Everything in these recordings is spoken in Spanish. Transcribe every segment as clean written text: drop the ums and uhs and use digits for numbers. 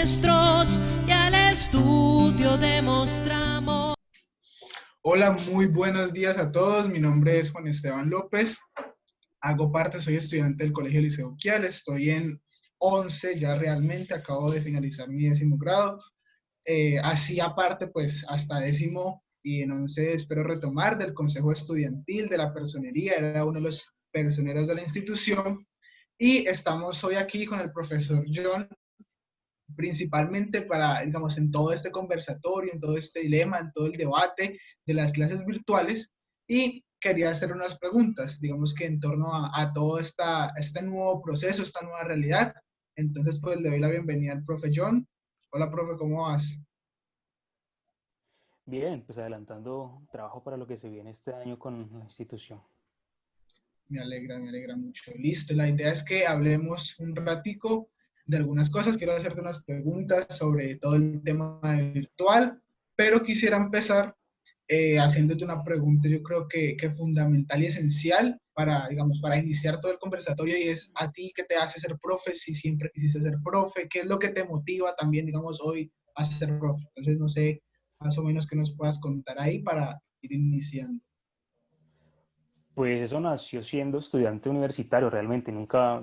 maestros y al estudio demostramos. Hola, muy buenos días a todos. Mi nombre es Juan Esteban López. Soy estudiante del Colegio Liceo Uquial. Estoy en 11 ya realmente. Acabo de finalizar mi 10º grado. Así aparte, pues hasta 10º y en 11 espero retomar del Consejo Estudiantil, de la personería. Era uno de los personeros de la institución. Y estamos hoy aquí con el profesor John, principalmente para, digamos, en todo este conversatorio, en todo este dilema, en todo el debate de las clases virtuales, y quería hacer unas preguntas, digamos que en torno a todo este nuevo proceso, esta nueva realidad. Entonces, pues le doy la bienvenida al profe John. Hola, profe, ¿cómo vas? Bien, pues adelantando trabajo para lo que se viene este año con la institución. Me alegra mucho. Listo, la idea es que hablemos un ratico de algunas cosas. Quiero hacerte unas preguntas sobre todo el tema virtual, pero quisiera empezar haciéndote una pregunta, yo creo que fundamental y esencial para, digamos, para iniciar todo el conversatorio, y es: ¿a ti qué te hace ser profe? Si siempre quisiste ser profe, ¿qué es lo que te motiva también, digamos, hoy a ser profe? Entonces, no sé, más o menos que nos puedas contar ahí para ir iniciando. Pues eso nació siendo estudiante universitario, realmente nunca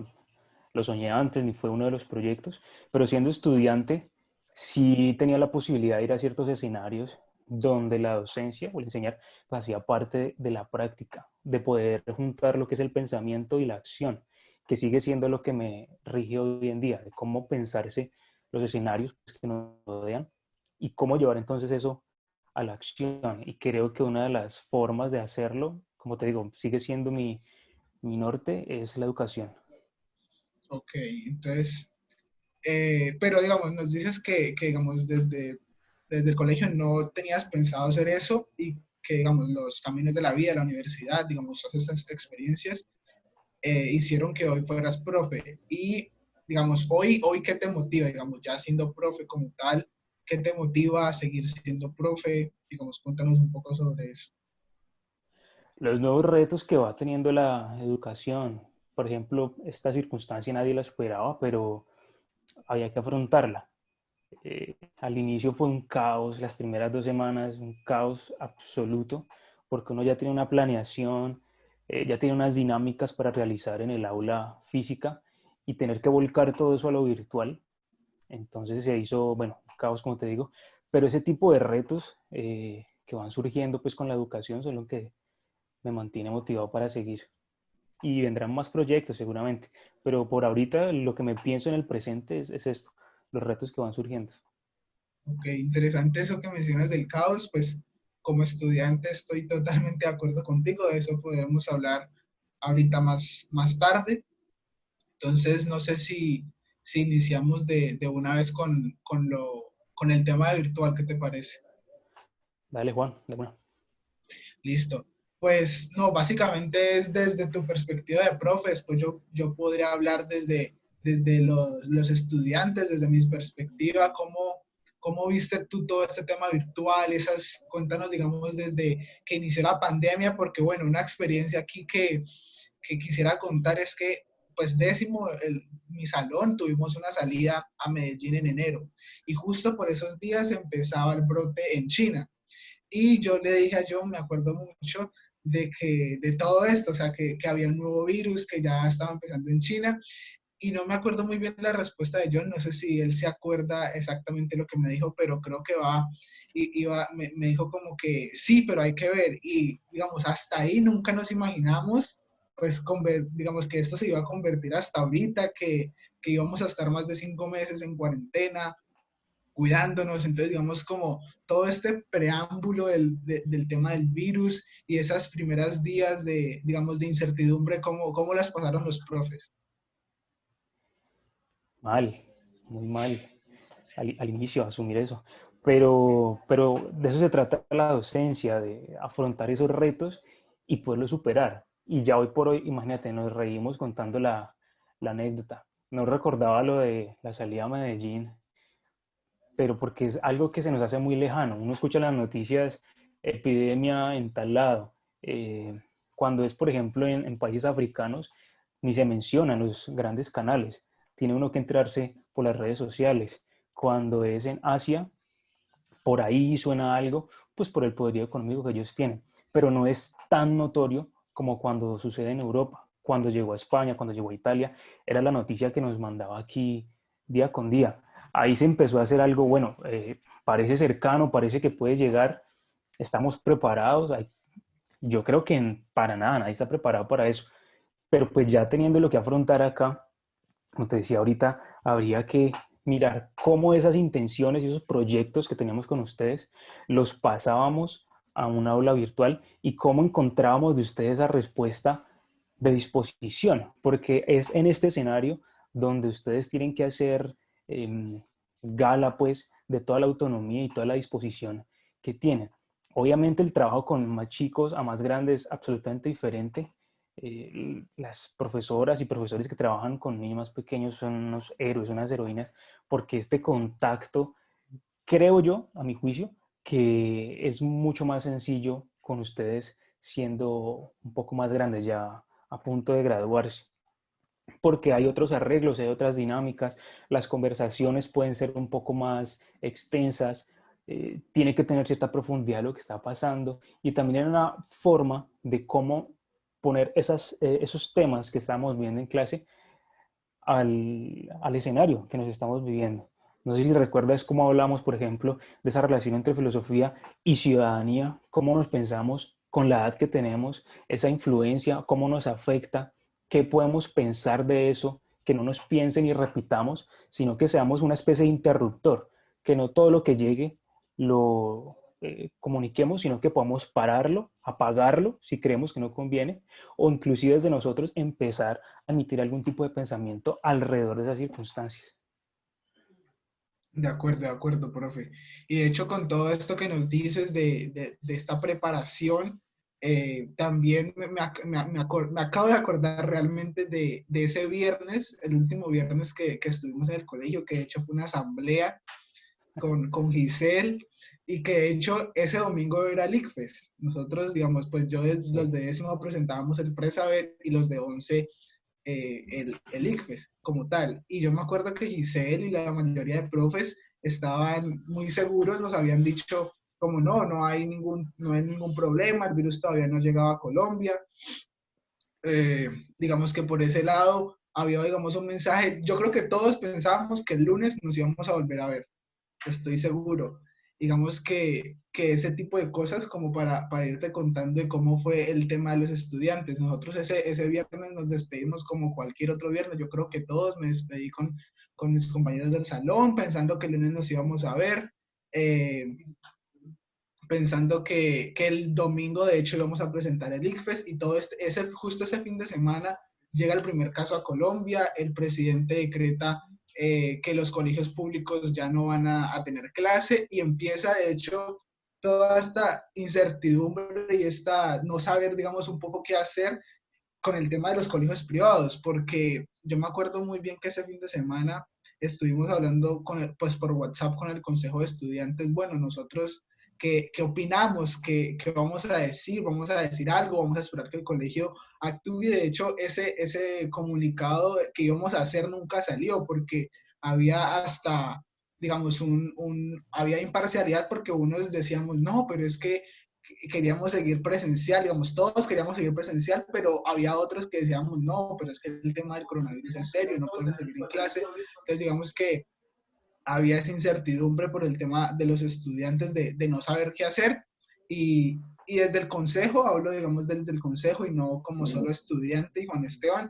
lo soñé antes ni fue uno de los proyectos, pero siendo estudiante sí tenía la posibilidad de ir a ciertos escenarios donde la docencia o el enseñar pues, hacía parte de la práctica, de poder juntar lo que es el pensamiento y la acción, que sigue siendo lo que me rige hoy en día, de cómo pensarse los escenarios que nos rodean y cómo llevar entonces eso a la acción. Y creo que una de las formas de hacerlo, como te digo, sigue siendo mi norte, es la educación. Ok, entonces, pero digamos, nos dices que digamos, desde el colegio no tenías pensado hacer eso, y que, digamos, los caminos de la vida, la universidad, digamos, todas esas experiencias hicieron que hoy fueras profe. Y, digamos, hoy, ¿qué te motiva, digamos, ya siendo profe como tal? ¿Qué te motiva a seguir siendo profe? Digamos, cuéntanos un poco sobre eso. Los nuevos retos que va teniendo la educación, por ejemplo, esta circunstancia nadie la esperaba, pero había que afrontarla. Al inicio fue un caos, las primeras 2 semanas, un caos absoluto, porque uno ya tiene una planeación, ya tiene unas dinámicas para realizar en el aula física y tener que volcar todo eso a lo virtual. Entonces se hizo, bueno, un caos como te digo, pero ese tipo de retos que van surgiendo pues con la educación son lo que me mantiene motivado para seguir. Y vendrán más proyectos seguramente, pero por ahorita lo que me pienso en el presente es esto, los retos que van surgiendo. Ok, interesante eso que mencionas del caos. Pues como estudiante estoy totalmente de acuerdo contigo, de eso podemos hablar ahorita más tarde. Entonces, no sé si iniciamos de una vez con el tema de virtual. ¿Qué te parece? Dale, Juan, de bueno. Listo. Pues no, básicamente es desde tu perspectiva de profe. Después yo podría hablar desde los estudiantes, desde mi perspectiva. ¿Cómo viste tú todo este tema virtual? Cuéntanos, digamos, desde que inició la pandemia, porque bueno, una experiencia aquí que quisiera contar es que, pues 10º, mi salón, tuvimos una salida a Medellín en enero, y justo por esos días empezaba el brote en China. Y yo le dije a John, me acuerdo mucho de todo esto, o sea, que había un nuevo virus que ya estaba empezando en China, y no me acuerdo muy bien la respuesta de John. No sé si él se acuerda exactamente lo que me dijo, pero creo que me dijo como que sí, pero hay que ver. Y digamos, hasta ahí nunca nos imaginamos, pues, digamos, que esto se iba a convertir hasta ahorita, que íbamos a estar más de 5 meses en cuarentena, cuidándonos. Entonces, digamos, como todo este preámbulo del tema del virus y esas primeras días de, digamos, de incertidumbre, ¿cómo las pasaron los profes? Mal, muy mal al inicio asumir eso. Pero de eso se trata la docencia, de afrontar esos retos y poderlos superar. Y ya hoy por hoy, imagínate, nos reímos contando la anécdota. No recordaba lo de la salida a Medellín, pero porque es algo que se nos hace muy lejano. Uno escucha las noticias, epidemia en tal lado. Cuando es, por ejemplo, en países africanos, ni se mencionan los grandes canales. Tiene uno que enterarse por las redes sociales, cuando es en Asia, por ahí suena algo, pues por el poderío económico que ellos tienen, pero no es tan notorio como cuando sucede en Europa. Cuando llegó a España, cuando llegó a Italia, era la noticia que nos mandaba aquí día con día. Ahí se empezó a hacer algo, bueno, parece cercano, parece que puede llegar, estamos preparados. Yo creo que para nada, nadie está preparado para eso, pero pues ya teniendo lo que afrontar acá, como te decía ahorita, habría que mirar cómo esas intenciones y esos proyectos que teníamos con ustedes los pasábamos a un aula virtual y cómo encontrábamos de ustedes esa respuesta de disposición, porque es en este escenario donde ustedes tienen que hacer gala pues de toda la autonomía y toda la disposición que tienen. Obviamente el trabajo con más chicos a más grandes es absolutamente diferente. Las profesoras y profesores que trabajan con niños más pequeños son unos héroes, unas heroínas, porque este contacto, creo yo, a mi juicio, que es mucho más sencillo con ustedes siendo un poco más grandes, ya a punto de graduarse, porque hay otros arreglos, hay otras dinámicas, las conversaciones pueden ser un poco más extensas, tiene que tener cierta profundidad lo que está pasando y también hay una forma de cómo poner esos temas que estamos viendo en clase al escenario que nos estamos viviendo. No sé si recuerdas cómo hablamos, por ejemplo, de esa relación entre filosofía y ciudadanía, cómo nos pensamos con la edad que tenemos, esa influencia, cómo nos afecta, qué podemos pensar de eso, que no nos piensen y repitamos, sino que seamos una especie de interruptor, que no todo lo que llegue lo comuniquemos, sino que podamos pararlo, apagarlo si creemos que no conviene, o inclusive desde nosotros empezar a emitir algún tipo de pensamiento alrededor de esas circunstancias. De acuerdo, profe. Y de hecho, con todo esto que nos dices de esta preparación, también me acabo de acordar realmente de ese viernes, el último viernes que estuvimos en el colegio, que de hecho fue una asamblea con Giselle, y que de hecho ese domingo era el ICFES. Nosotros, digamos, pues los Sí. de décimo presentábamos el presaber y los de 11 el ICFES como tal. Y yo me acuerdo que Giselle y la mayoría de profes estaban muy seguros, nos habían dicho como no no hay ningún problema, el virus todavía no llegaba a Colombia. Digamos que por ese lado había, digamos, un mensaje. Yo creo que todos pensábamos que el lunes nos íbamos a volver a ver, estoy seguro. Digamos que ese tipo de cosas como para irte contando de cómo fue el tema de los estudiantes. Nosotros ese viernes nos despedimos como cualquier otro viernes. Yo creo que todos me despedí con mis compañeros del salón, pensando que el lunes nos íbamos a ver, pensando que el domingo de hecho íbamos a presentar el ICFES y todo justo ese fin de semana llega el primer caso a Colombia, el presidente decreta que los colegios públicos ya no van a tener clase y empieza de hecho toda esta incertidumbre y esta no saber, digamos, un poco qué hacer con el tema de los colegios privados, porque yo me acuerdo muy bien que ese fin de semana estuvimos hablando pues por WhatsApp con el Consejo de Estudiantes, bueno, nosotros qué opinamos, qué vamos a decir, vamos a decir algo, vamos a esperar que el colegio actúe. De hecho, ese comunicado que íbamos a hacer nunca salió porque había hasta, digamos, había imparcialidad porque unos decíamos, no, pero es que queríamos seguir presencial, digamos, todos queríamos seguir presencial, pero había otros que decíamos, no, pero es que el tema del coronavirus es serio, no podemos seguir en clase. Entonces, digamos que había esa incertidumbre por el tema de los estudiantes de no saber qué hacer y desde el consejo, hablo digamos desde el consejo y no como solo estudiante y Juan Esteban,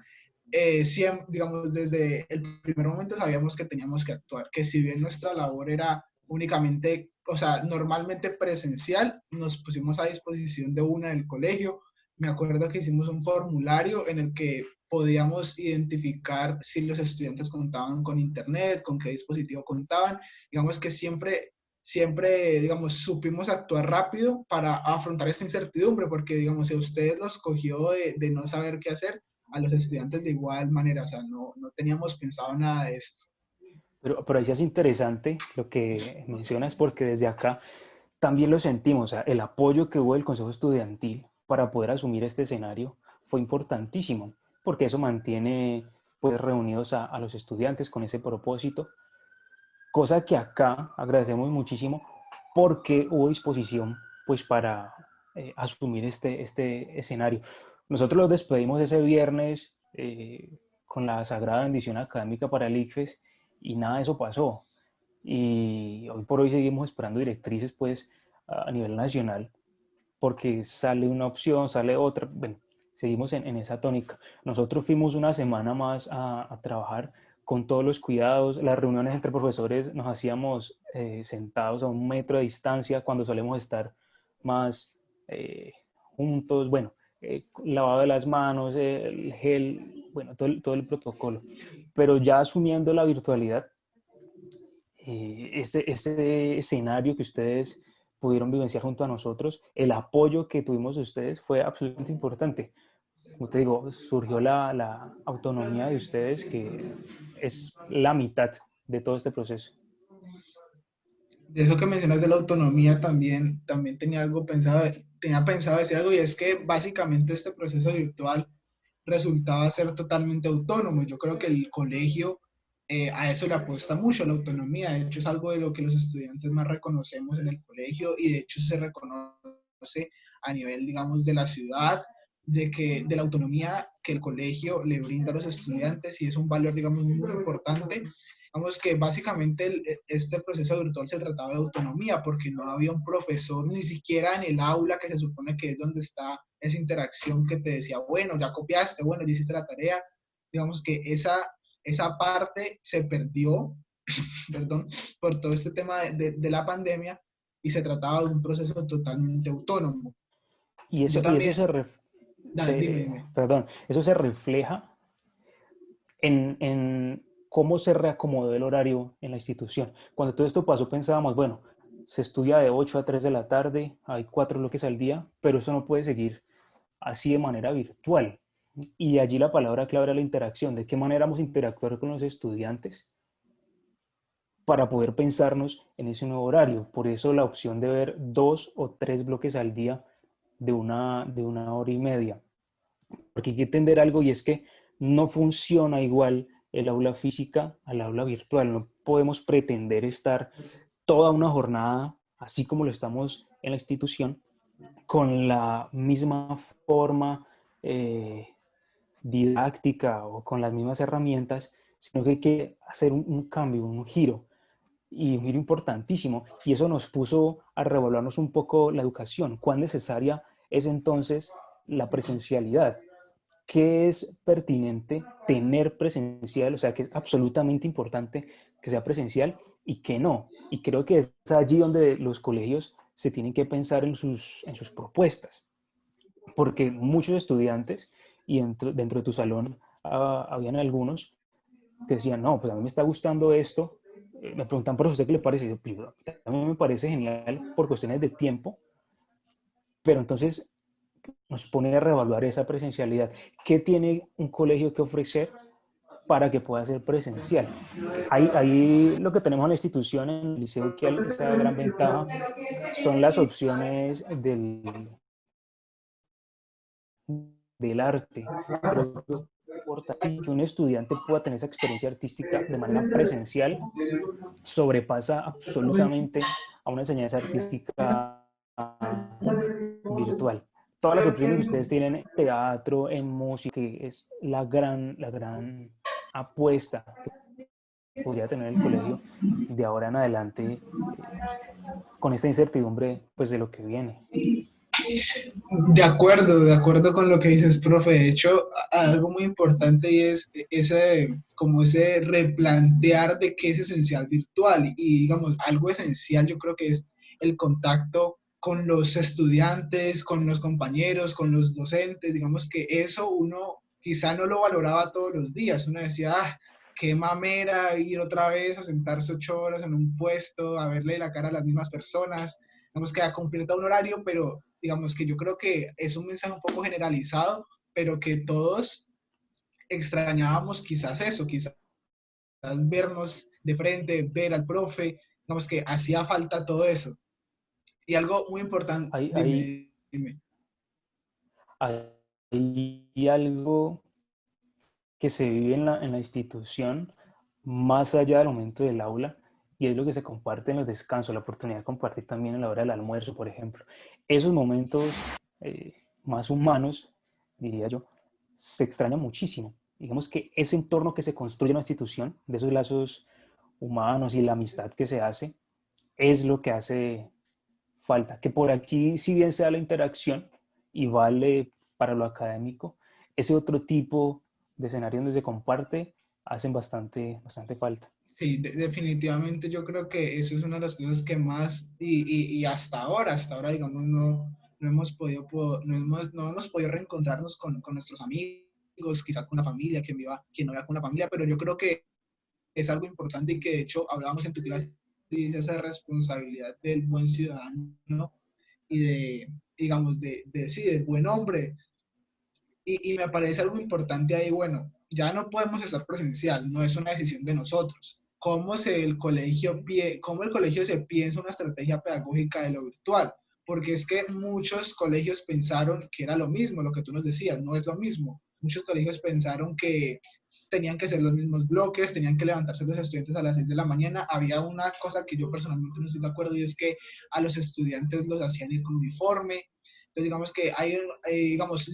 siempre, digamos desde el primer momento sabíamos que teníamos que actuar, que si bien nuestra labor era únicamente, o sea, normalmente presencial, nos pusimos a disposición de una del colegio. Me acuerdo que hicimos un formulario en el que podíamos identificar si los estudiantes contaban con internet, con qué dispositivo contaban. Digamos que siempre, digamos, supimos actuar rápido para afrontar esa incertidumbre, porque, digamos, si a ustedes los cogió de no saber qué hacer, a los estudiantes de igual manera, o sea, no teníamos pensado nada de esto. Pero ahí sí es interesante lo que mencionas porque desde acá también lo sentimos, o sea, el apoyo que hubo del Consejo Estudiantil para poder asumir este escenario fue importantísimo, porque eso mantiene pues reunidos a los estudiantes con ese propósito. cosa que acá agradecemos muchísimo porque hubo disposición pues para asumir este escenario. Nosotros los despedimos ese viernes con la sagrada bendición académica para el ICFES y nada de eso pasó. Y hoy por hoy seguimos esperando directrices pues a nivel nacional porque sale una opción, sale otra, bueno, seguimos en esa tónica. Nosotros fuimos una semana más a trabajar con todos los cuidados, las reuniones entre profesores nos hacíamos sentados a 1 metro de distancia cuando solemos estar más juntos, bueno, lavado de las manos, el gel, bueno, todo el protocolo. Pero ya asumiendo la virtualidad, ese escenario que ustedes pudieron vivenciar junto a nosotros, el apoyo que tuvimos de ustedes fue absolutamente importante. Como te digo, surgió la autonomía de ustedes, que es la mitad de todo este proceso. De eso que mencionas de la autonomía, también tenía pensado decir algo, y es que básicamente este proceso virtual resultaba ser totalmente autónomo. Yo creo que el colegio a eso le apuesta mucho, a la autonomía. De hecho, es algo de lo que los estudiantes más reconocemos en el colegio, y de hecho se reconoce a nivel, digamos, de la ciudad, de la autonomía que el colegio le brinda a los estudiantes, y es un valor, digamos, muy importante. Digamos que básicamente este proceso virtual se trataba de autonomía, porque no había un profesor ni siquiera en el aula, que se supone que es donde está esa interacción, que te decía, bueno, ya copiaste, bueno, ya hiciste la tarea. Digamos que esa parte se perdió, perdón, por todo este tema de la pandemia, y se trataba de un proceso totalmente autónomo. Y Yo eso también, dime. perdón, eso se refleja en cómo se reacomodó el horario en la institución. Cuando todo esto pasó pensábamos, bueno, se estudia de 8 a 3 de la tarde, hay 4 bloques al día, pero eso no puede seguir así de manera virtual. Y de allí la palabra clave era la interacción. ¿De qué manera vamos a interactuar con los estudiantes para poder pensarnos en ese nuevo horario? Por eso la opción de ver 2 o 3 bloques al día de una hora y media. Porque hay que entender algo, y es que no funciona igual el aula física al aula virtual. No podemos pretender estar toda una jornada, así como lo estamos en la institución, con la misma forma didáctica o con las mismas herramientas, sino que hay que hacer un cambio, un giro, y un giro importantísimo. Y eso nos puso a reevaluarnos un poco la educación. ¿Cuán necesaria es entonces la presencialidad? ¿Qué es pertinente tener presencial? O sea, que es absolutamente importante que sea presencial y que no. Y creo que es allí donde los colegios se tienen que pensar en sus propuestas, porque muchos estudiantes, y dentro de tu salón habían algunos que decían, no, pues a mí me está gustando esto, me preguntan, pero ¿a usted qué le parece? Pues, a mí me parece genial por cuestiones de tiempo, pero entonces nos pone a reevaluar esa presencialidad. ¿Qué tiene un colegio que ofrecer para que pueda ser presencial? Ahí lo que tenemos en la institución, en el liceo, que esa gran ventaja son las opciones del arte. Creo que es importante que un estudiante pueda tener esa experiencia artística de manera presencial, sobrepasa absolutamente a una enseñanza artística virtual. Todas las opciones que ustedes tienen en teatro, en música, que es la gran apuesta que podría tener el colegio de ahora en adelante, con esta incertidumbre pues de lo que viene. De acuerdo con lo que dices, profe. De hecho, algo muy importante, y es ese replantear de qué es esencial virtual. Y digamos, algo esencial yo creo que es el contacto con los estudiantes, con los compañeros, con los docentes. Digamos que eso uno quizá no lo valoraba todos los días. Uno decía, qué mamera ir otra vez a sentarse 8 horas en un puesto, a verle la cara a las mismas personas. Digamos que a cumplir todo un horario, pero digamos que yo creo que es un mensaje un poco generalizado, pero que todos extrañábamos quizás eso, quizás vernos de frente, ver al profe. Digamos que hacía falta todo eso. Y algo muy importante, Hay, dime. hay algo que se vive en la institución más allá del momento del aula, y es lo que se comparte en los descansos, la oportunidad de compartir también en la hora del almuerzo, por ejemplo. Esos momentos más humanos, diría yo, se extrañan muchísimo. Digamos que ese entorno que se construye en la institución, de esos lazos humanos y la amistad que se hace, es lo que hace falta. Que por aquí, si bien sea la interacción y vale para lo académico, ese otro tipo de escenario donde se comparte hacen bastante falta. Sí, definitivamente yo creo que eso es una de las cosas que más, y hasta ahora, digamos, no hemos podido, no hemos podido reencontrarnos con nuestros amigos, quizá con la familia, quien no viva con la familia, pero yo creo que es algo importante y que de hecho hablábamos en tu clase, y es esa responsabilidad del buen ciudadano y digamos, sí, del buen hombre. Y me parece algo importante ahí, bueno, ya no podemos estar presencial, no es una decisión de nosotros. ¿Cómo el colegio se piensa una estrategia pedagógica de lo virtual? Porque es que muchos colegios pensaron que era lo mismo, lo que tú nos decías, no es lo mismo. Muchos colegios pensaron que tenían que ser los mismos bloques, tenían que levantarse los estudiantes a las 6 de la mañana. Había una cosa que yo personalmente no estoy de acuerdo y es que a los estudiantes los hacían ir con uniforme. Entonces, digamos que digamos,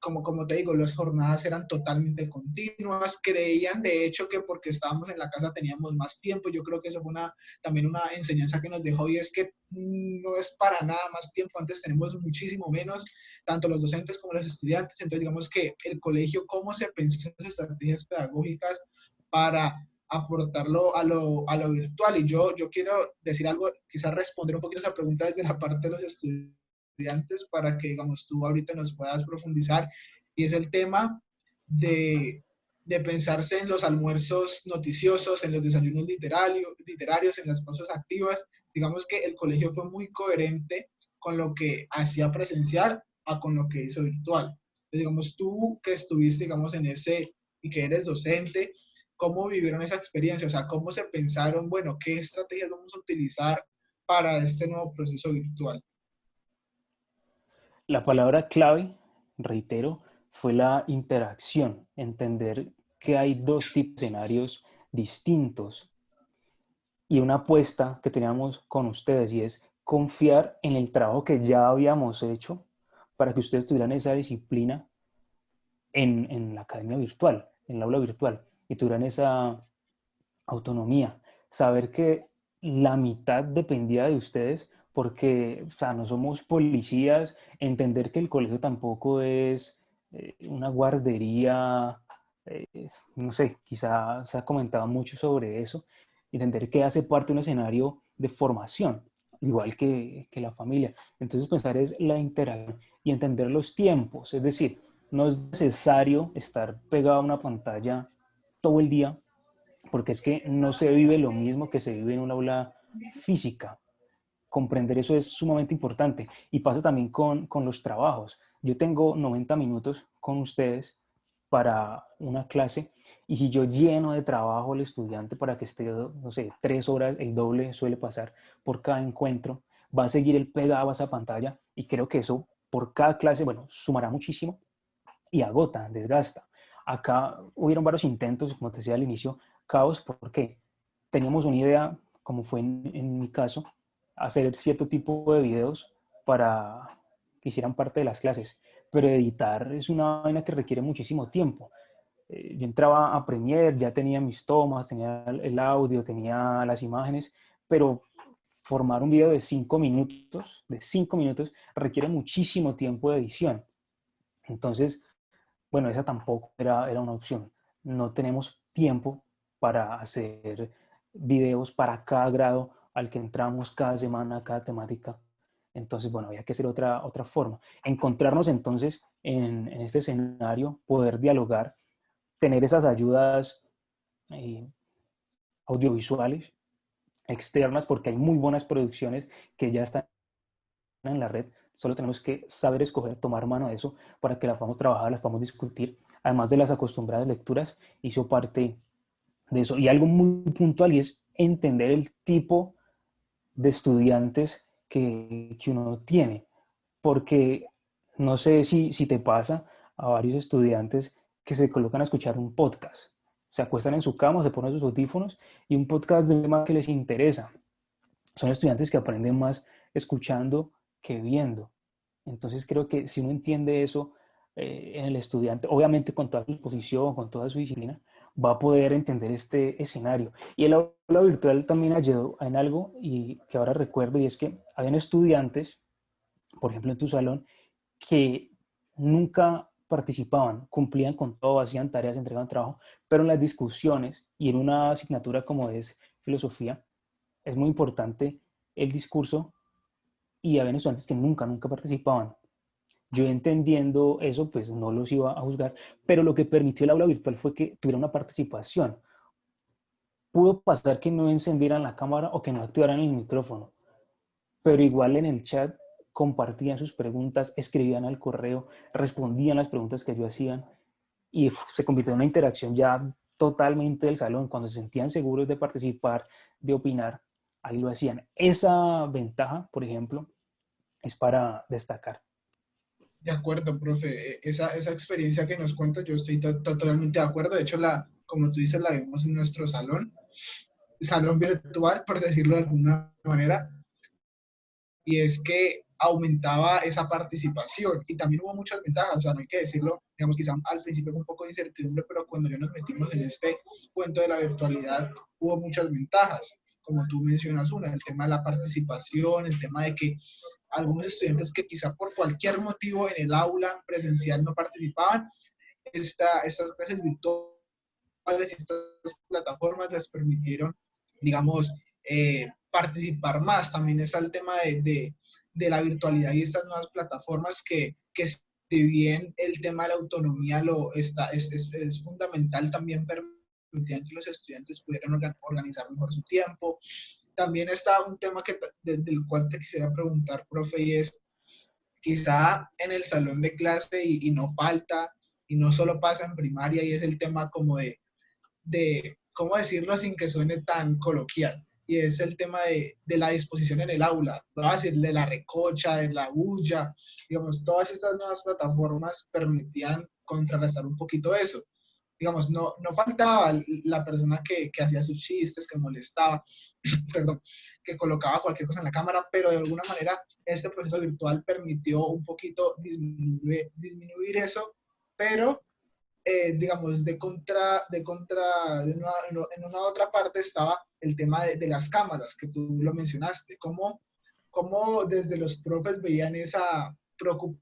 como te digo, las jornadas eran totalmente continuas. Creían, de hecho, que porque estábamos en la casa teníamos más tiempo. Yo creo que eso fue también una enseñanza que nos dejó y es que no es para nada más tiempo. Antes tenemos muchísimo menos, tanto los docentes como los estudiantes. Entonces, digamos que el colegio, cómo se pensó esas estrategias pedagógicas para aportarlo a lo virtual. Y yo quiero decir algo, quizás responder un poquito a esa pregunta desde la parte de los estudiantes para que, digamos, tú ahorita nos puedas profundizar, y es el tema de pensarse en los almuerzos noticiosos, en los desayunos literarios, en las pausas activas. Digamos que el colegio fue muy coherente con lo que hacía presencial a con lo que hizo virtual. Entonces, digamos, tú que estuviste, digamos, en ese y que eres docente, ¿cómo vivieron esa experiencia? O sea, ¿cómo se pensaron, bueno, qué estrategias vamos a utilizar para este nuevo proceso virtual? La palabra clave, reitero, fue la interacción, entender que hay dos tipos de escenarios distintos y una apuesta que teníamos con ustedes y es confiar en el trabajo que ya habíamos hecho para que ustedes tuvieran esa disciplina en la academia virtual, en el aula virtual, y tuvieran esa autonomía, saber que la mitad dependía de ustedes porque, o sea, no somos policías, entender que el colegio tampoco es una guardería, eh, no sé, quizá se ha comentado mucho sobre eso, entender que hace parte de un escenario de formación, igual que la familia. Entonces pensar es la interacción y entender los tiempos, es decir, no es necesario estar pegado a una pantalla todo el día porque es que no se vive lo mismo que se vive en un aula física. Comprender eso es sumamente importante y pasa también con los trabajos. Yo tengo 90 minutos con ustedes para una clase y si yo lleno de trabajo al estudiante para que esté, no sé, 3 horas, el doble suele pasar por cada encuentro, va a seguir el pegado a esa pantalla y creo que eso por cada clase, bueno, sumará muchísimo y agota, desgasta. Acá hubieron varios intentos, como te decía al inicio, caos, porque teníamos una idea, como fue en mi caso, hacer cierto tipo de videos para que hicieran parte de las clases, pero editar es una vaina que requiere muchísimo tiempo. Yo entraba a Premiere, ya tenía mis tomas, tenía el audio, tenía las imágenes, pero formar un video de 5 minutos, requiere muchísimo tiempo de edición. Entonces, bueno, esa tampoco era una opción. No tenemos tiempo para hacer videos para cada grado al que entramos cada semana, cada temática. Entonces, bueno, había que hacer otra forma. Encontrarnos entonces en este escenario, poder dialogar, tener esas ayudas eh, audiovisuales externas, porque hay muy buenas producciones que ya están en la red, solo tenemos que saber escoger, tomar mano de eso para que las podamos trabajar, las podamos discutir, además de las acostumbradas lecturas, hizo parte de eso. Y algo muy puntual y es entender el tipo de estudiantes que uno tiene, porque no sé si te pasa a varios estudiantes que se colocan a escuchar un podcast. se acuestan en su cama, se ponen sus audífonos y un podcast de un tema que les interesa. Son estudiantes que aprenden más escuchando que viendo. Entonces creo que si uno entiende eso en el estudiante, obviamente con toda su exposición, con toda su disciplina, va a poder entender este escenario. Y el aula virtual también ayudó en algo y que ahora recuerdo, y es que habían estudiantes, por ejemplo en tu salón, que nunca participaban, cumplían con todo, hacían tareas, entregaban trabajo, pero en las discusiones y en una asignatura como es filosofía, es muy importante el discurso y había estudiantes que nunca participaban. Yo entendiendo eso, pues no los iba a juzgar, pero lo que permitió el aula virtual fue que tuviera una participación. Pudo pasar que no encendieran la cámara o que no activaran el micrófono, pero igual en el chat compartían sus preguntas, escribían al correo, respondían las preguntas que ellos hacían y se convirtió en una interacción ya totalmente del salón. Cuando se sentían seguros de participar, de opinar, ahí lo hacían. Esa ventaja, por ejemplo, es para destacar. De acuerdo, profe. Esa experiencia que nos cuenta, yo estoy totalmente de acuerdo. De hecho, como tú dices, la vimos en nuestro salón virtual, por decirlo de alguna manera, y es que aumentaba esa participación y también hubo muchas ventajas, o sea, no hay que decirlo, digamos, quizá al principio fue un poco de incertidumbre, pero cuando ya nos metimos en este cuento de la virtualidad, hubo muchas ventajas, como tú mencionas una, el tema de la participación, el tema de que algunos estudiantes que quizá por cualquier motivo en el aula presencial no participaban, estas clases virtuales y estas plataformas les permitieron, digamos, participar más. También está el tema de la virtualidad y estas nuevas plataformas que si bien el tema de la autonomía es fundamental, también permitían que los estudiantes pudieran organizar mejor su tiempo. También está un tema del cual te quisiera preguntar, profe, y es quizá en el salón de clase y no falta, y no solo pasa en primaria, y es el tema como de cómo decirlo sin que suene tan coloquial, y es el tema de la disposición en el aula, voy a decir, de la recocha, de la bulla, digamos, todas estas nuevas plataformas permitían contrarrestar un poquito eso. Digamos, no faltaba la persona que hacía sus chistes, que molestaba, perdón, que colocaba cualquier cosa en la cámara, pero de alguna manera este proceso virtual permitió un poquito disminuir eso, pero digamos, en una otra parte estaba el tema de las cámaras, que tú lo mencionaste, cómo desde los profes veían esa preocupación,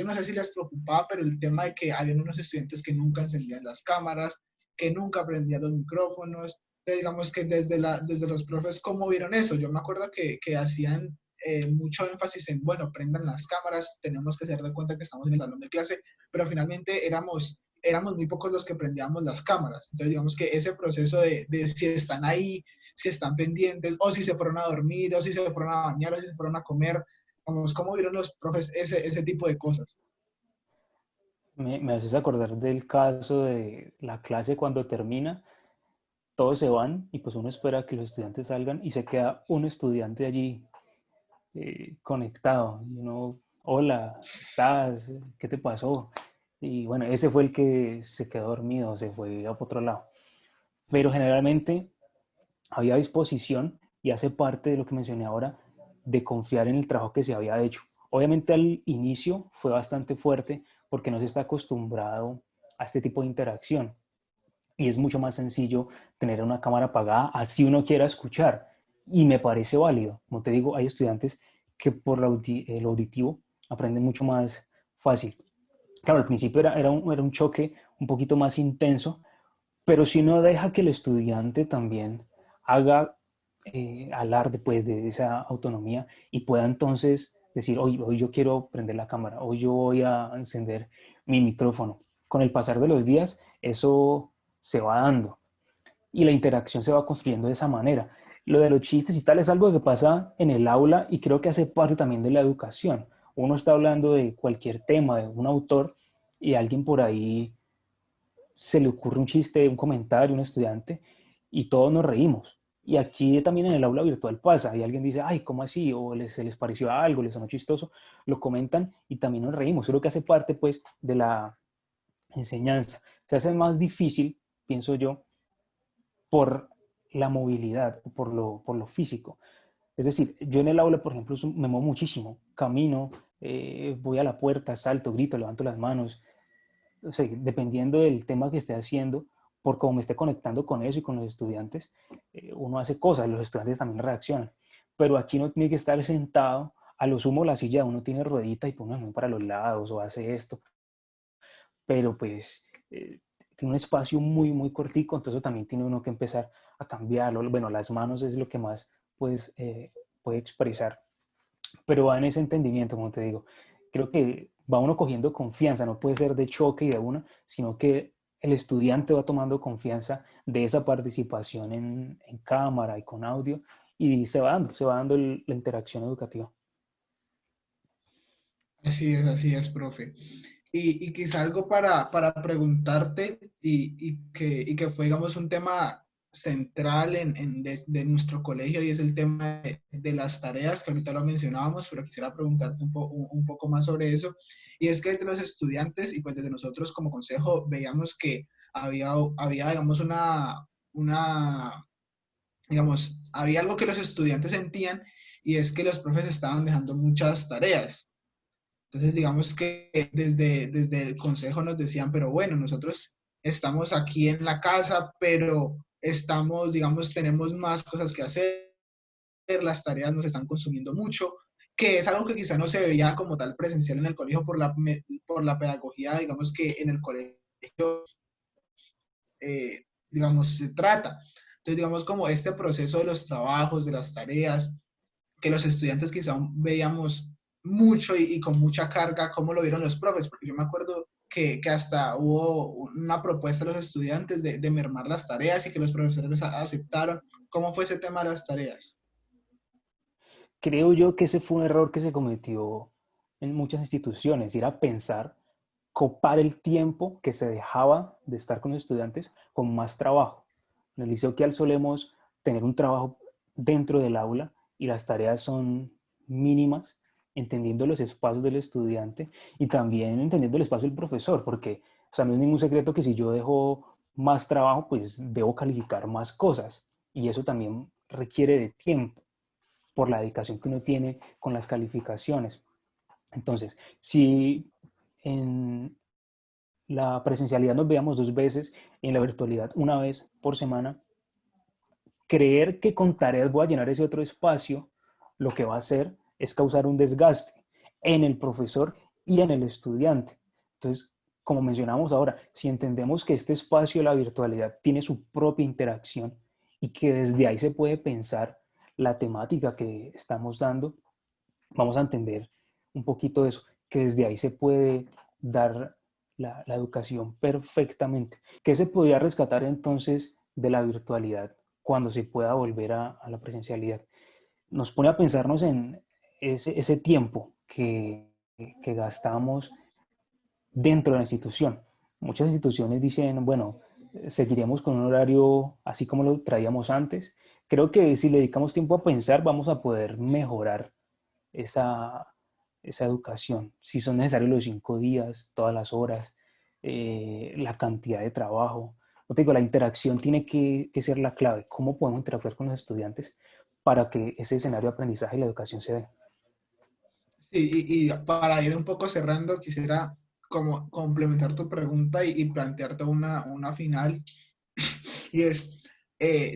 no sé si les preocupaba, pero el tema de que había unos estudiantes que nunca encendían las cámaras, que nunca prendían los micrófonos. Entonces, digamos que desde los profes, ¿cómo vieron eso? Yo me acuerdo que hacían mucho énfasis en, bueno, prendan las cámaras, tenemos que hacer de cuenta que estamos en el salón de clase, pero finalmente éramos muy pocos los que prendíamos las cámaras. Entonces, digamos que ese proceso de si están ahí, si están pendientes, o si se fueron a dormir, o si se fueron a bañar, o si se fueron a comer, vamos, ¿cómo vieron los profes ese tipo de cosas? Me haces acordar del caso de la clase cuando termina, todos se van y pues uno espera que los estudiantes salgan y se queda un estudiante allí conectado. Y uno, hola, ¿estás? ¿Qué te pasó? Y bueno, ese fue el que se quedó dormido, se fue a otro lado. Pero generalmente había disposición y hace parte de lo que mencioné ahora, de confiar en el trabajo que se había hecho. Obviamente al inicio fue bastante fuerte porque no se está acostumbrado a este tipo de interacción y es mucho más sencillo tener una cámara apagada así uno quiera escuchar y me parece válido. Como te digo, hay estudiantes que por el auditivo aprenden mucho más fácil. Claro, al principio era un choque un poquito más intenso, pero si uno deja que el estudiante también haga alarde pues, de esa autonomía y pueda entonces decir, hoy yo quiero prender la cámara, hoy yo voy a encender mi micrófono. Con el pasar de los días, eso se va dando y la interacción se va construyendo de esa manera. Lo de los chistes y tal es algo que pasa en el aula y creo que hace parte también de la educación. Uno está hablando de cualquier tema, de un autor, y alguien por ahí se le ocurre un chiste, un comentario, un estudiante, y todos nos reímos. Y aquí también en el aula virtual pasa, y alguien dice, ay, ¿cómo así? O se les pareció algo, les sonó chistoso, lo comentan y también nos reímos. Creo que hace parte, pues, de la enseñanza. Se hace más difícil pienso yo, por la movilidad, por lo físico. Es decir, yo en el aula, por ejemplo, me muevo muchísimo, camino, voy a la puerta, salto, grito, levanto las manos, o sea, dependiendo del tema que esté haciendo, por cómo me esté conectando con eso y con los estudiantes, uno hace cosas, los estudiantes también reaccionan. Pero aquí no tiene que estar sentado, a lo sumo la silla uno tiene ruedita y pone uno para los lados o hace esto, pero pues tiene un espacio muy, muy cortico, entonces también tiene uno que empezar a cambiarlo. Bueno, las manos es lo que más pues, puede expresar, pero va en ese entendimiento, como te digo. Creo que va uno cogiendo confianza, no puede ser de choque y de una, sino que el estudiante va tomando confianza de esa participación en cámara y con audio y se va dando la interacción educativa. Así es, profe. Y quizá algo para preguntarte y que fue, digamos, un tema central de nuestro colegio y es el tema de las tareas, que ahorita lo mencionábamos, pero quisiera preguntarte un poco más sobre eso. Y es que desde los estudiantes y pues desde nosotros como consejo veíamos que había digamos, una, digamos, había algo que los estudiantes sentían y es que los profes estaban dejando muchas tareas. Entonces, digamos que desde el consejo nos decían, pero bueno, nosotros estamos aquí en la casa, pero estamos, digamos, tenemos más cosas que hacer, las tareas nos están consumiendo mucho, que es algo que quizá no se veía como tal presencial en el colegio por la pedagogía, digamos, que en el colegio, digamos, se trata. Entonces, digamos, como este proceso de los trabajos, de las tareas, que los estudiantes quizá veíamos mucho y con mucha carga, cómo lo vieron los profes, porque yo me acuerdo que hasta hubo una propuesta de los estudiantes de mermar las tareas y que los profesores aceptaron. ¿Cómo fue ese tema de las tareas? Creo yo que ese fue un error que se cometió en muchas instituciones, ir a pensar copar el tiempo que se dejaba de estar con los estudiantes con más trabajo. En el Liceo Kial solemos tener un trabajo dentro del aula y las tareas son mínimas, entendiendo los espacios del estudiante y también entendiendo el espacio del profesor, porque o sea, no es ningún secreto que si yo dejo más trabajo, pues debo calificar más cosas y eso también requiere de tiempo por la dedicación que uno tiene con las calificaciones. Entonces, si en la presencialidad nos veamos 2 veces y en la virtualidad 1 vez por semana, creer que con tareas voy a llenar ese otro espacio, lo que va a hacer es causar un desgaste en el profesor y en el estudiante. Entonces, como mencionamos ahora, si entendemos que este espacio de la virtualidad tiene su propia interacción y que desde ahí se puede pensar la temática que estamos dando, vamos a entender un poquito de eso, que desde ahí se puede dar la educación perfectamente. ¿Qué se podría rescatar entonces de la virtualidad cuando se pueda volver a la presencialidad? Nos pone a pensarnos en ese tiempo que gastamos dentro de la institución. Muchas instituciones dicen, bueno, seguiremos con un horario así como lo traíamos antes. Creo que si le dedicamos tiempo a pensar, vamos a poder mejorar esa, esa educación. Si son necesarios los 5 días, todas las horas, la cantidad de trabajo. No te digo, la interacción tiene que ser la clave. ¿Cómo podemos interactuar con los estudiantes para que ese escenario de aprendizaje y la educación se dé? Sí, y para ir un poco cerrando, quisiera como complementar tu pregunta y plantearte una final. Y es,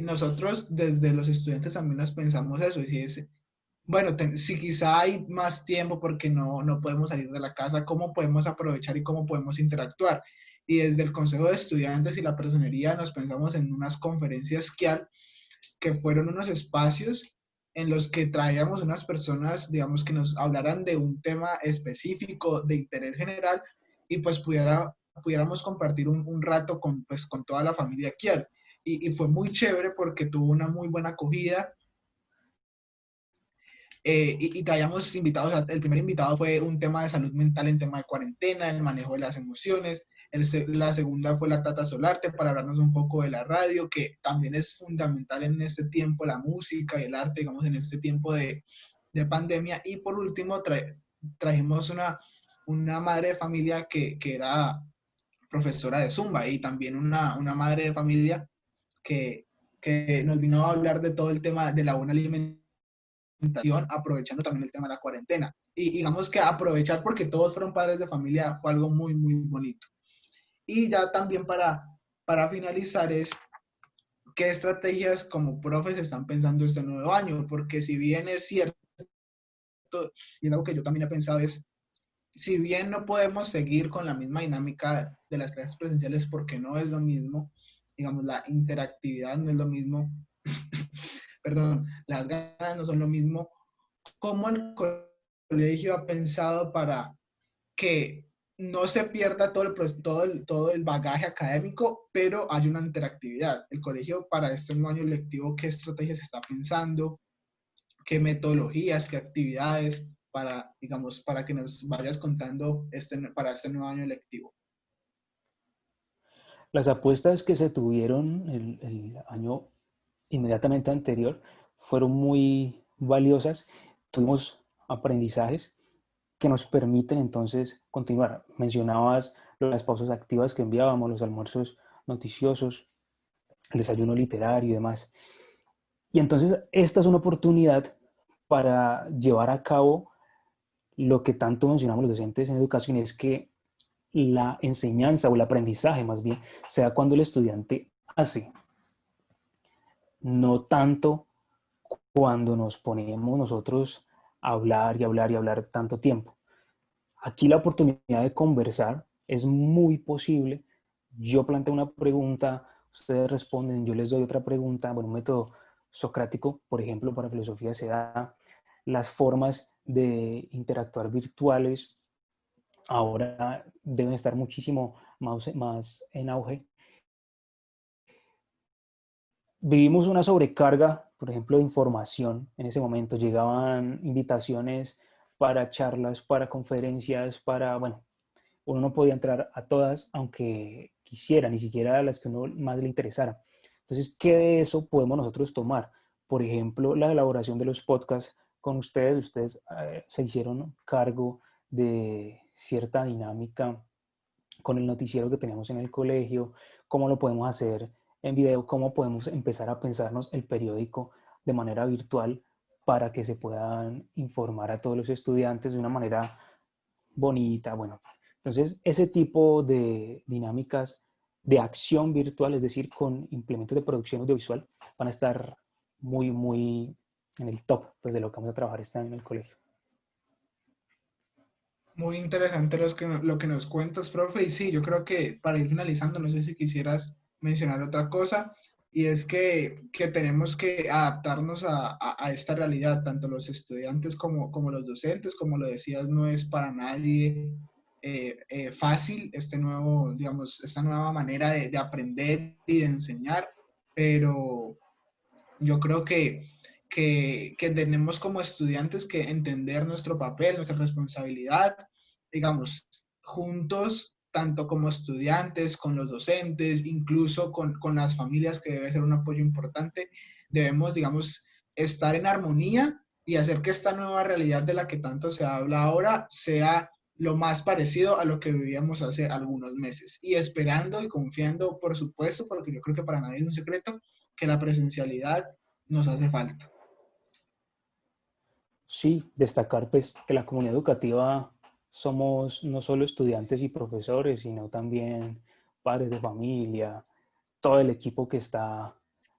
nosotros desde los estudiantes también nos pensamos eso, y si es, bueno, si quizá hay más tiempo porque no podemos salir de la casa, ¿cómo podemos aprovechar y cómo podemos interactuar? Y desde el Consejo de Estudiantes y la Personería nos pensamos en unas conferencias que fueron unos espacios en los que traíamos unas personas, digamos, que nos hablaran de un tema específico de interés general y pues pudiéramos compartir un rato con, pues, con toda la familia Kial. Y fue muy chévere porque tuvo una muy buena acogida y traíamos invitados, o sea, el primer invitado fue un tema de salud mental en tema de cuarentena, el manejo de las emociones, la segunda fue la Tata Solarte para hablarnos un poco de la radio, que también es fundamental en este tiempo, la música y el arte, digamos, en este tiempo de pandemia, y por último trajimos una madre de familia que era profesora de Zumba y también una madre de familia que nos vino a hablar de todo el tema de la buena alimentación, aprovechando también el tema de la cuarentena. Y digamos que aprovechar porque todos fueron padres de familia fue algo muy, muy bonito. Y ya también para finalizar es qué estrategias como profes están pensando este nuevo año, porque si bien es cierto, y es algo que yo también he pensado, es si bien no podemos seguir con la misma dinámica de las clases presenciales porque no es lo mismo, digamos, la interactividad no es lo mismo, perdón, las ganas no son lo mismo, ¿cómo el colegio ha pensado para que no se pierda todo el bagaje académico, pero hay una interactividad? El colegio para este nuevo año lectivo, ¿qué estrategias está pensando? ¿Qué metodologías, qué actividades para, digamos, para que nos vayas contando para este nuevo año lectivo? Las apuestas que se tuvieron el año inmediatamente anterior fueron muy valiosas. Tuvimos aprendizajes que nos permiten entonces continuar. Mencionabas las pausas activas que enviábamos, los almuerzos noticiosos, el desayuno literario y demás. Y entonces esta es una oportunidad para llevar a cabo lo que tanto mencionamos los docentes en educación, es que la enseñanza o el aprendizaje más bien sea cuando el estudiante hace, no tanto cuando nos ponemos nosotros a hablar y hablar y hablar tanto tiempo. Aquí la oportunidad de conversar es muy posible. Yo planteo una pregunta, ustedes responden, yo les doy otra pregunta. Bueno, un método socrático, por ejemplo, para filosofía se da. Las formas de interactuar virtuales ahora deben estar muchísimo más en auge. Vivimos una sobrecarga, por ejemplo, de información en ese momento. Llegaban invitaciones para charlas, para conferencias, bueno, uno no podía entrar a todas, aunque quisiera, ni siquiera a las que uno más le interesara. Entonces, ¿qué de eso podemos nosotros tomar? Por ejemplo, la elaboración de los podcasts con ustedes. Ustedes se hicieron cargo de cierta dinámica con el noticiero que teníamos en el colegio, cómo lo podemos hacer en video, cómo podemos empezar a pensarnos el periódico de manera virtual para que se puedan informar a todos los estudiantes de una manera bonita. Bueno, entonces ese tipo de dinámicas de acción virtual, es decir, con implementos de producción audiovisual, van a estar muy, muy en el top pues, de lo que vamos a trabajar este año en el colegio. Muy interesante lo que nos cuentas, profe. Y sí, yo creo que para ir finalizando, no sé si quisieras mencionar otra cosa, y es que tenemos que adaptarnos a esta realidad, tanto los estudiantes como los docentes. Como lo decías, no es para nadie fácil digamos, esta nueva manera de aprender y de enseñar, pero yo creo que tenemos como estudiantes que entender nuestro papel, nuestra responsabilidad, digamos, juntos, tanto como estudiantes, con los docentes, incluso con las familias, que debe ser un apoyo importante. Debemos, digamos, estar en armonía y hacer que esta nueva realidad de la que tanto se habla ahora sea lo más parecido a lo que vivíamos hace algunos meses. Y esperando y confiando, por supuesto, porque yo creo que para nadie es un secreto, que la presencialidad nos hace falta. Sí, destacar pues que la comunidad educativa somos no solo estudiantes y profesores, sino también padres de familia, todo el equipo que está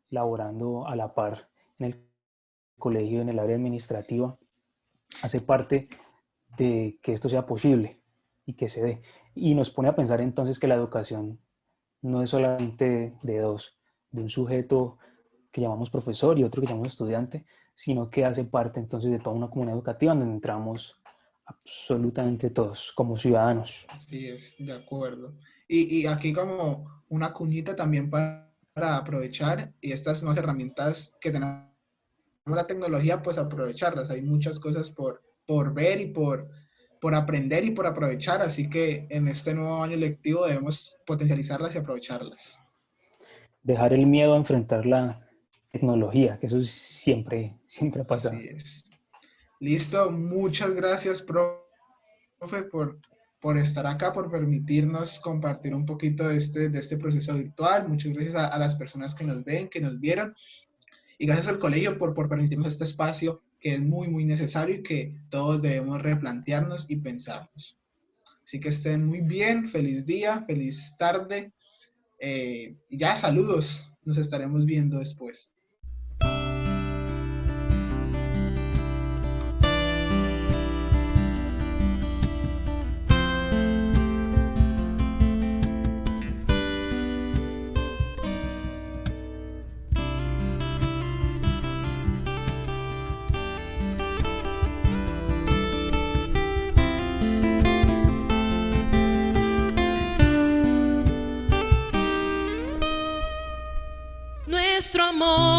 laborando a la par en el colegio, en el área administrativa, hace parte de que esto sea posible y que se dé. Y nos pone a pensar entonces que la educación no es solamente de dos, de un sujeto que llamamos profesor y otro que llamamos estudiante, sino que hace parte entonces de toda una comunidad educativa donde entramos absolutamente todos como ciudadanos. Sí, es, de acuerdo. Y aquí como una cuñita también para aprovechar y estas nuevas herramientas que tenemos la tecnología, pues aprovecharlas. Hay muchas cosas por ver y por aprender y por aprovechar, así que en este nuevo año lectivo debemos potencializarlas y aprovecharlas. Dejar el miedo a enfrentar la tecnología, que eso siempre, siempre ha pasado. Así es. Listo, muchas gracias, profe, por estar acá, por permitirnos compartir un poquito de este proceso virtual. Muchas gracias a las personas que nos ven, que nos vieron. Y gracias al colegio por permitirnos este espacio que es muy, muy necesario y que todos debemos replantearnos y pensarnos. Así que estén muy bien, feliz día, feliz tarde. Y ya, saludos, nos estaremos viendo después. Nuestro amor